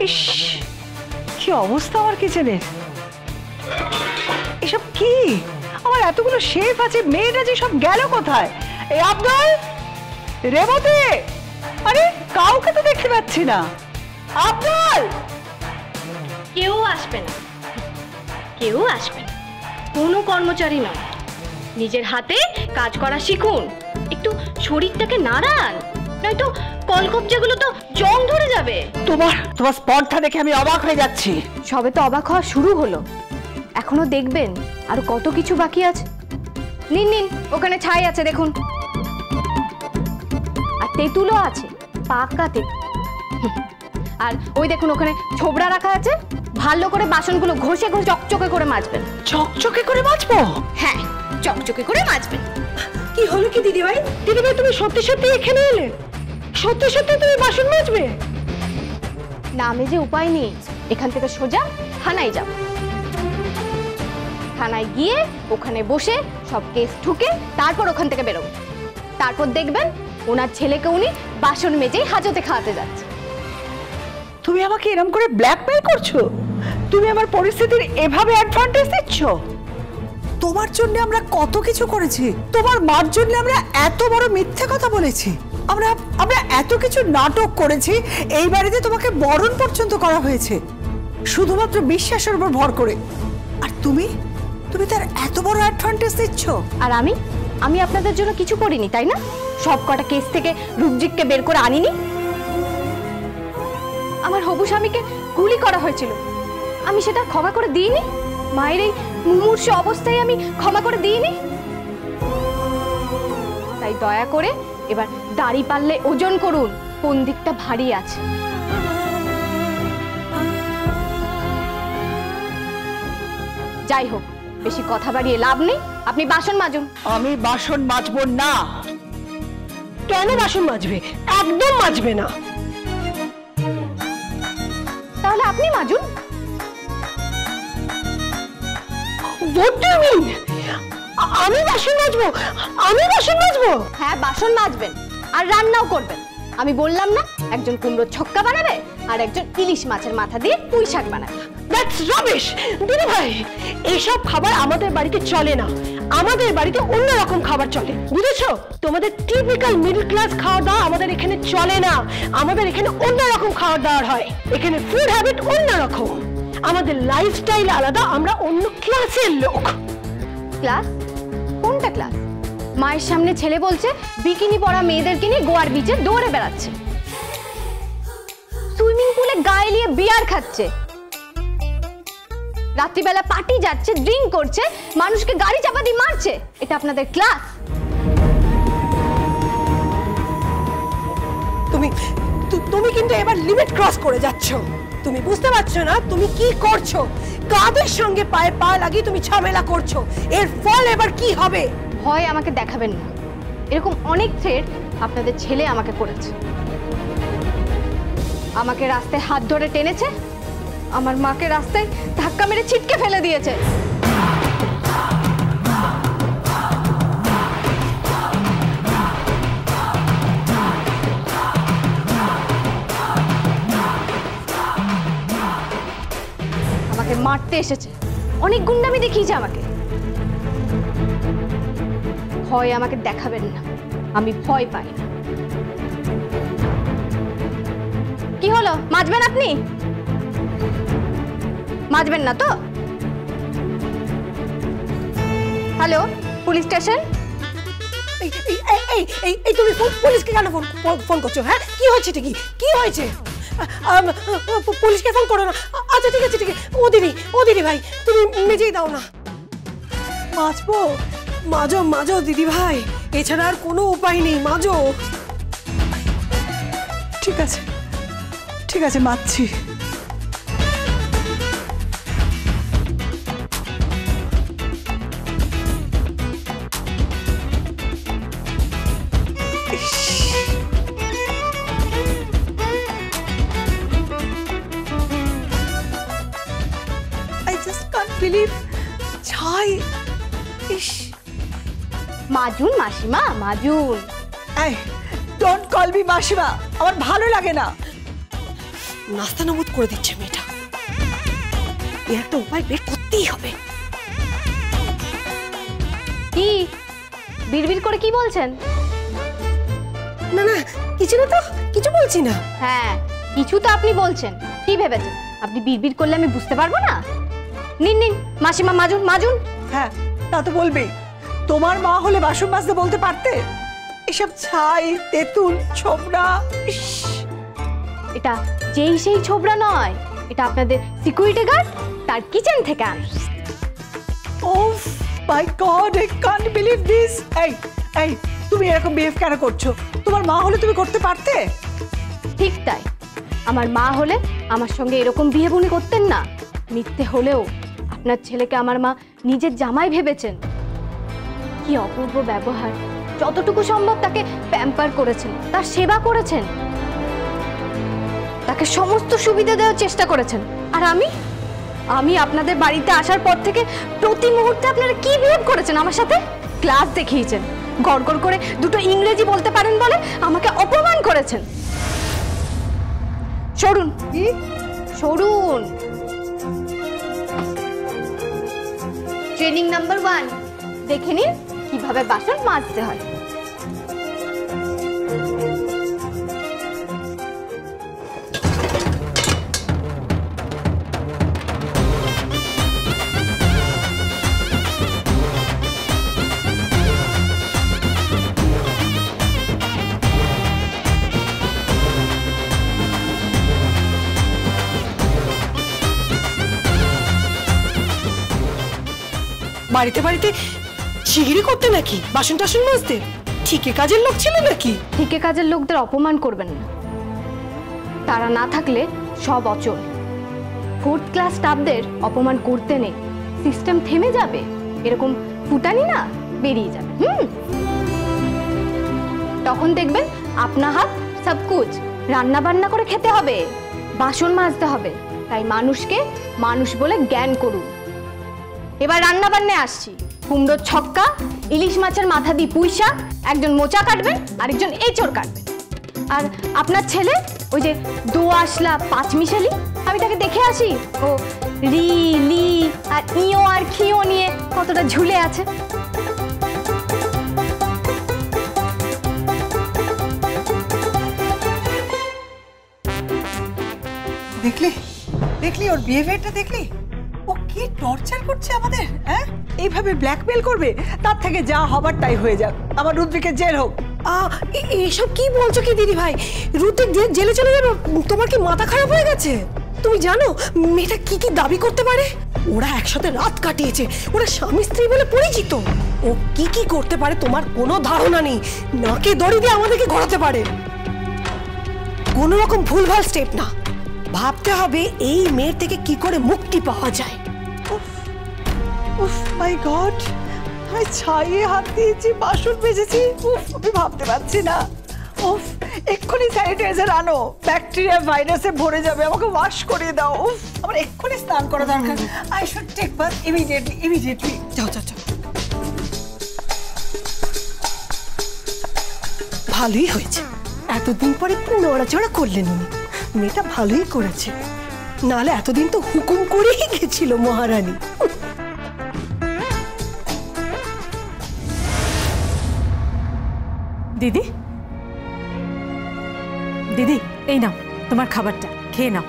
ইস, কি অবস্থা আমার কিচেনের! এসব কি? আমার এতগুলো শেফ আছে, মেয়েটা যে সব গেল কোথায়? এই আব্দুল, রেবতী, আরে কাউকে তো দেখতে পাচ্ছি না। আব্দুল! কেউ আসবে না, কেউ আসবে না, কোনো কর্মচারী নয়। নিজের হাতে কাজ করা শিখুন, একটু শরীরটাকে নাড়ান, নয়তো কলকবজাগুলো তো জং ধরে যাবে। তোমার স্পর্ধা দেখে আমি অবাক হয়ে যাচ্ছি। সবে তো অবাক হওয়া শুরু হলো, এখনো দেখবেন আর কত কিছু বাকি আছে। নিন নিন, ওখানে ছাই আছে দেখুন, আর তেঁতুলও আছে, পাকা তেঁতুল। আর ওই দেখুন ওখানে ছোবড়া রাখা আছে, ভালো করে বাসনগুলো ঘষে ঘষে চকচকে করে মাজবেন। চকচকে করে মাজবো? হ্যাঁ, চকচকে করে মাজবেন। কি হলো কি দিদিভাই? দিদিভাই, তুমি সত্যি সত্যি এখানে এলে? সত্যি সত্যি তুমি বাসন মাজবে? না মেজে উপায় নেই, এখান থেকে সোজা থানায় যাব। থানায় গিয়ে ওখানে বসে সব কেস ঠুকে তারপর ওখান থেকে বেরোবো। তারপর দেখবেন ওনার ছেলেকে উনি বাসন মেজেই হাজতে খাওয়াতে যাচ্ছে। তুমি আমাকে এরকম করে ব্ল্যাকমেল করছো? তুমি আমার পরিস্থিতির এভাবে অ্যাডভান্টেজ দিচ্ছ? তোমার জন্য আমরা কত কিছু করেছি, তোমার মার জন্য আমরা এত বড় মিথ্যে কথা বলেছি, আমরা এত কিছু নাটক করেছি, এই বাড়িতে তোমাকে বরণ পর্যন্ত করা হয়েছে শুধুমাত্র বিশ্বাসের উপর ভর করে। আর তুমি তার এত বড় অ্যাডভান্টেজ দিচ্ছ। আর আমি আপনাদের জন্য কিছু করিনি, তাই না? সব কটা কেস থেকে রূপজিৎকে বের করে আনিনি। আমার হবু স্বামীকে গুলি করা হয়েছিল, আমি সেটা ক্ষমা করে দিইনি। মায়ের এই মুমূর্ষ অবস্থায় আমি ক্ষমা করে দিইনি। তাই দয়া করে এবার দাড়ি পাল্লে ওজন করুন, কোন দিকটা ভারী আছে। যাই হোক, বেশি কথা বাড়িয়ে লাভ নেই, আপনি বাসন মাজুন। আমি বাসন মাজবো না। কেন বাসন মাজবে? একদম মাজবে না। তাহলে আপনি মাজুন। What do you mean? আমি বাসন মাজবো? আমি বাসন মাজবো? হ্যাঁ, বাসন মাজবেন আর রান্নাও করবেন। আমি বললাম না, একজন কুমড়োর ছক্কা বানাবে আর একজন ইলিশ মাছের মাথা দিয়ে পুঁই শাক বানাবে। That's rubbish! দিদি ভাই, এইসব খাবার আমাদের বাড়িতে চলে না। আমাদের বাড়িতে অন্যরকম খাবার চলে, বুঝেছো? তোমাদের টিপিক্যাল মিডল ক্লাস খাওয়া দাওয়া আমাদের এখানে চলে না। আমাদের এখানে অন্যরকম খাওয়া দাওয়ার হয়, এখানে ফুড হ্যাবিট অন্যরকম, আমাদের লাইফস্টাইল আলাদা, আমরা অন্য ক্লাসের লোক। ক্লাস? কোনটা ক্লাস? মায়ের সামনে ছেলে বলছে বিকিনি পরা মেয়েদেরকে নিয়ে গোয়ার বিচে দৌড়ে বেড়াচ্ছে, সুইমিং পুলে গায়ে নিয়ে বিয়ার খাচ্ছে, রাত্রিবেলা পার্টি যাচ্ছে, ড্রিঙ্ক করছে, মানুষকে গাড়ি চাপা দিয়ে মারছে। এটা আপনাদের ক্লাস? তুমি কিন্তু এবার লিমিট ক্রস করে যাচ্ছ। তুমি বুঝতে পারছো না তুমি কি করছো? কাদের সঙ্গে পায়ে পা লাগিয়ে তুমি ঝামেলা করছো, এর ফল এবার কি হবে? ভয় আমাকে দেখাবেন না, এরকম অনেক থ্রেট আপনাদের ছেলে আমাকে করেছে। আমাকে রাস্তায় হাত ধরে টেনেছে, আমার মাকে রাস্তায় ধাক্কা মেরে ছিটকে ফেলে দিয়েছে। আমাকে মারতে এসেছে, অনেক গুন্ডামি দেখিয়েছে আমাকে। ভয় আমাকে দেখাবেন না, আমি ভয় পাই না। কি হলো, মাজবেন আপনি? মাজবেন না তো? Hello, police station? এই তুমি পুলিশকে কেন ফোন করছো? হ্যাঁ, কি হয়েছে? কি হয়েছে? পুলিশকে ফোন করো না। আচ্ছা ঠিক আছে। ও দিদি ভাই, তুমি মেজেই দাও না। মাজবো? মাজো দিদি ভাই, এছাড়া আর কোনো উপায় নেই, মাজো। ঠিক আছে মাজছি। ছাই। মাজুন মাসিমা, মাজুন। ডোন্ট কল মি মাসিমা, আমার ভালো লাগে না। নাস্তানাবুদ করে দিচ্ছে মেয়েটা। এর একটা উপায় বের করতেই হবে। কি বিড়বিড় করে কি বলছেন? না না, কিছু না তো, কিছু বলছি না। হ্যাঁ, কিছু তো আপনি বলছেন। কি ভেবেছেন আপনি বিড়বিড় করলে আমি বুঝতে পারবো না? নিন নিন মাসিমা, মাজুন মাজুন। হ্যাঁ, তা তো বলবেই। তোমার মা হলে বাসন মাজতে বলতে পারতে? এসব ছাই, তেঁতুল, ছোবড়া। এটা যেই সেই ছোবড়া নয়, এটা আপনাদের সিকিউরিটি গার্ড তার কিচেন থেকে আন। Oh my god, I can't believe this. এই এই, তুমি এরকম বিহেভ কেন করছো? তোমার মা হলে তুমি করতে পারতে? ঠিক তাই, আমার মা হলে আমার সঙ্গে এরকম বিহেভ উনি করতেন না। মিথ্যে হলেও আপনার ছেলেকে আমার মা নিজের জামাই ভেবেছেন। কি অপূর্ব ব্যবহার! যতটুকু সম্ভব তাকে প্যাম্পার করেছেন, তার সেবা করেছেন, তাকে সমস্ত সুবিধা দেওয়ার চেষ্টা করেছেন। আর আমি আপনাদের বাড়িতে আসার পর থেকে প্রতি মুহূর্তে আপনারা কি বিহেভ করেছেন আমার সাথে? ক্লাস দেখিয়েছেন, গড়গড় করে দুটো ইংরেজি বলতে পারেন বলে আমাকে অপমান করেছেন। সরুন, সরুন। ট্রেনিং নাম্বার 1 দেখে নিন কিভাবে বাসন মাজতে হয়। বাড়িতে বাড়িতে চিগিরি করতে নাকি? বাসন টাসন মাজতে? ঠিকে কাজের লোক ছিল নাকি? ঠিকে কাজের লোকদের অপমান করবেন না, তারা না থাকলে সব অচল। 4th ক্লাস স্টাফদের অপমান করতে নেই, সিস্টেম থেমে যাবে। এরকম ফুটানি না বেরিয়ে যাবে। তখন দেখবেন আপনা হাত সব কুছ। রান্না বান্না করে খেতে হবে, বাসন মাজতে হবে। তাই মানুষকে মানুষ বলে জ্ঞান করুন। এবার রান্না বান্নায় আসছি। কুমড়োর ছক্কা, ইলিশ মাছের মাথা দিয়ে পুঁই শাক, একজন মোচা কাটবেন, আরেকজন এঁচড় কাটবেন। আর আপনার ছেলে ওই যে দোআঁশলা পাঁচমিশালি, আমি তাকে দেখে আসি ও রি লি আর ইও আর খিও নিয়ে কতটা ঝুলে আছে। দেখলি দেখলি ওর বিহেভিয়ারটা দেখলি? ও কি টর্চার করছে আমাদের। হ্যাঁ, এইভাবে ব্ল্যাকমেল করবে? তার থেকে যা হবার তাই হয়ে যাক, আমার রুদ্রিকের জেল হোক। এসব কি বলছো কি দিদি ভাই? রুদ্রিক জেলে চলে যাবে? তোমার কি মাথা খারাপ হয়ে গেছে? তুমি জানো মেয়েটা কি কি দাবি করতে পারে? ওরা একসাথে রাত কাটিয়েছে, ওরা স্বামী স্ত্রী বলে পরিচিত। ও কি কি করতে পারে তোমার কোনো ধারণা নেই। নাকে দড়ি দিয়ে আমাদেরকে ঘোরাতে পারে। কোনো রকম ভুলভাল স্টেপ না, ভাবতে হবে এই মেয়ের থেকে কি করে মুক্তি পাওয়া যায়। উফ মাই গড, আমি ছাইয়ে হাত দিয়েছি, বাসন ভেজেছি। উফ, আমি ভাবতে পারছি না। উফ, এক্ষুনি স্যানিটাইজার আনো, ব্যাকটেরিয়া ভাইরাসে ভরে যাবে। আমাকে ওয়াশ করে দাও। উফ, আমার এক্ষুনি স্নান করা দরকার। I should take bath immediately. যাও যাও যাও। ভালোই হয়েছে, এতদিন পরে একটু নড়াচড়া করলেন উনি। মেয়েটা ভালোই করেছে, নাহলে এতদিন তো হুকুম করেই গেছিল মহারানী। দিদি, দিদি এই নাও তোমার খাবারটা, খেয়ে নাও।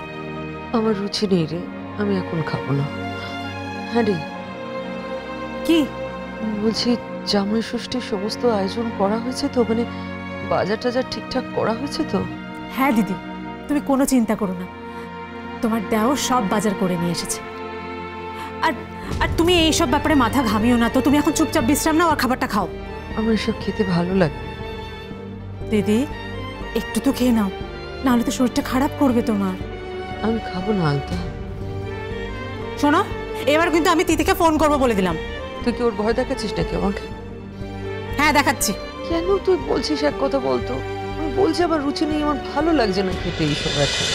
আমার রুচি নেই রে, আমি এখন খাবো না। হ্যাঁ রে, কি বলছি জামাই ষষ্ঠীর সমস্ত আয়োজন করা হয়েছে তো? মানে বাজার টাজার ঠিকঠাক করা হয়েছে তো? হ্যাঁ দিদি, তুমি কোনো চিন্তা করো না, তোমার দেওর সব বাজার করে নিয়ে এসেছে। আর আর তুমি এইসব ব্যাপারে মাথা ঘামিও না তো, তুমি এখন চুপচাপ বিশ্রাম নাও আর খাবারটা খাও। আমার এসব খেতে ভালো লাগে। দিদি একটু তো খেয়ে নাও, নাহলে তো শরীরটা খারাপ করবে তোমার। আমি খাবো না আলতা। শোনো, এবার কিন্তু আমি তিতিকে ফোন করবো বলে দিলাম। তুই কি ওর ভয় দেখাচ্ছিস নাকি আমাকে? হ্যাঁ দেখাচ্ছি। কেন তুই বলছিস এক কথা বলতো? আমি বলছি আমার রুচি নেই, আমার ভালো লাগছে না খেতে এইসব এখন।